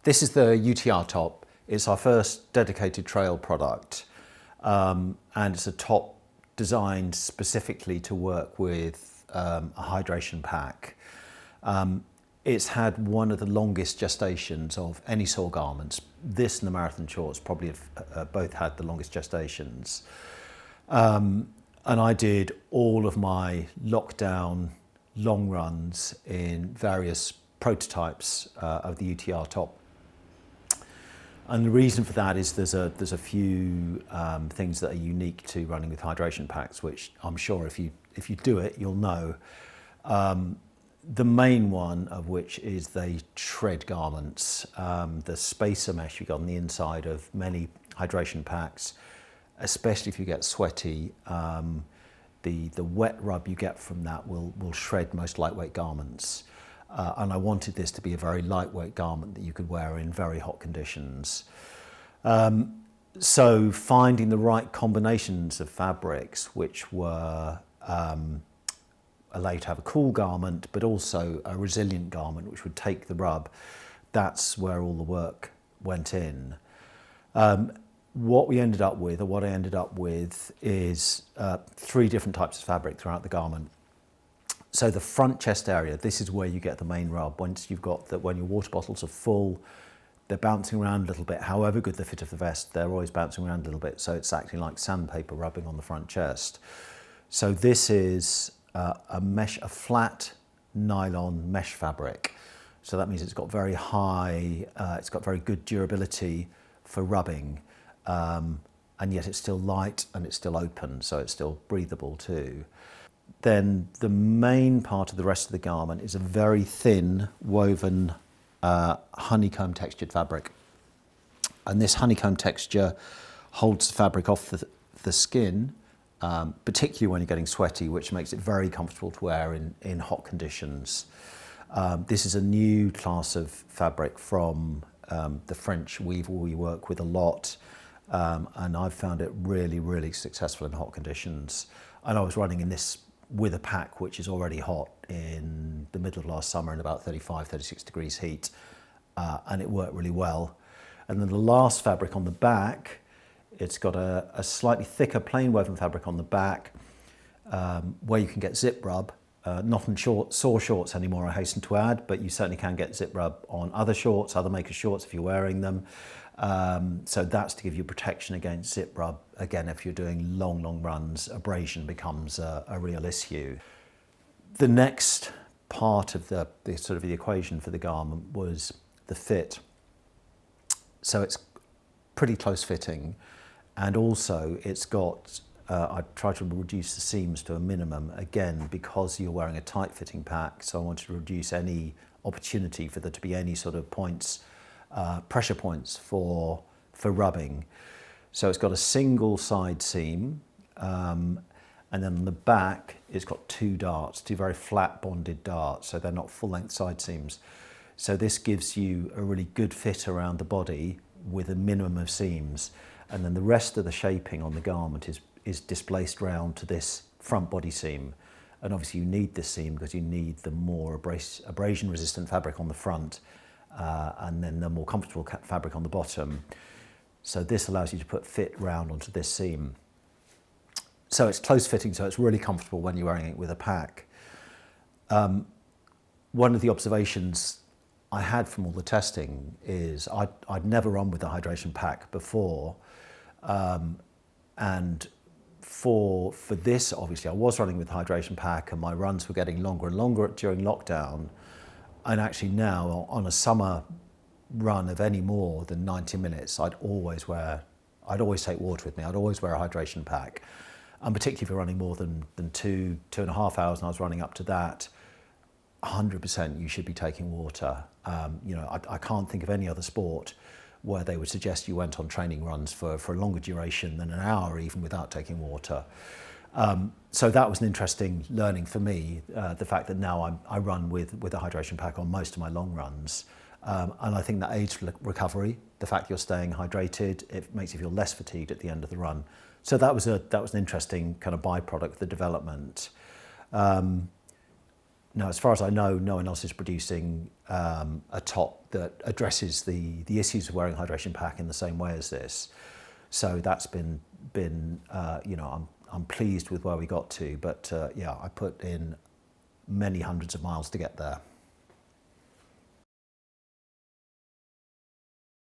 This is the UTR top. It's our first dedicated trail product, and it's a top designed specifically to work with a hydration pack. It's had one of the longest gestations of any Soar garments. This and the marathon shorts probably have both had the longest gestations. And I did all of my lockdown long runs in various prototypes of the UTR top. And the reason for that is there's a few things that are unique to running with hydration packs, which I'm sure if you do it, you'll know. The main one of which is they shred garments. The spacer mesh you got on the inside of many hydration packs, especially if you get sweaty, the wet rub you get from that will shred most lightweight garments. And I wanted this to be a very lightweight garment that you could wear in very hot conditions. So finding the right combinations of fabrics which were allow you to have a cool garment but also a resilient garment which would take the rub, that's where all the work went in. What I ended up with is 3 different types of fabric throughout the garment. So the front chest area, this is where you get the main rub. Once you've got that, when your water bottles are full, they're bouncing around a little bit. However good the fit of the vest, they're always bouncing around a little bit. So it's acting like sandpaper rubbing on the front chest. So this is a flat nylon mesh fabric. So that means it's got very high, it's got very good durability for rubbing. And yet it's still light and it's still open, so it's still breathable too. Then the main part of the rest of the garment is a very thin woven honeycomb textured fabric. And this honeycomb texture holds the fabric off the skin, particularly when you're getting sweaty, which makes it very comfortable to wear in hot conditions. This is a new class of fabric from the French weaver we work with a lot. And I've found it really, really successful in hot conditions. And I was running in this with a pack which is already hot in the middle of last summer in about 35, 36 degrees heat, and it worked really well. And then the last fabric on the back, it's got a slightly thicker plain woven fabric on the back where you can get zip rub, not on Soar shorts anymore, I hasten to add, but you certainly can get zip rub on other shorts, other makers' shorts if you're wearing them. So that's to give you protection against zip rub. Again, if you're doing long runs, abrasion becomes a real issue. The next part of the sort of the equation for the garment was the fit. So it's pretty close fitting, and also it's got, I try to reduce the seams to a minimum, again, because you're wearing a tight fitting pack, so I wanted to reduce any opportunity for there to be any sort of points, pressure points for rubbing. So it's got a single side seam, and then on the back it's got 2 darts, 2 very flat bonded darts, so they're not full length side seams. So this gives you a really good fit around the body with a minimum of seams, and then the rest of the shaping on the garment is displaced round to this front body seam. And obviously you need this seam because you need the more abrasion resistant fabric on the front, and then the more comfortable fabric on the bottom. So this allows you to put fit round onto this seam. So it's close fitting, so it's really comfortable when you're wearing it with a pack. One of the observations I had from all the testing is I'd never run with a hydration pack before, and for this, obviously I was running with a hydration pack and my runs were getting longer and longer during lockdown. And actually now, on a summer run of any more than 90 minutes, I'd always take water with me. I'd always wear a hydration pack. And particularly if you're running more than 2.5 hours, and I was running up to that, 100% you should be taking water. I can't think of any other sport where they would suggest you went on training runs for a longer duration than an hour even without taking water. So that was an interesting learning for me, the fact that now I run with a hydration pack on most of my long runs. And I think that aids recovery, the fact you're staying hydrated, it makes you feel less fatigued at the end of the run. So that was an interesting kind of byproduct of the development. No, as far as I know, no one else is producing a top that addresses the issues of wearing a hydration pack in the same way as this. So that's been you know, I'm pleased with where we got to, but yeah, I put in many hundreds of miles to get there.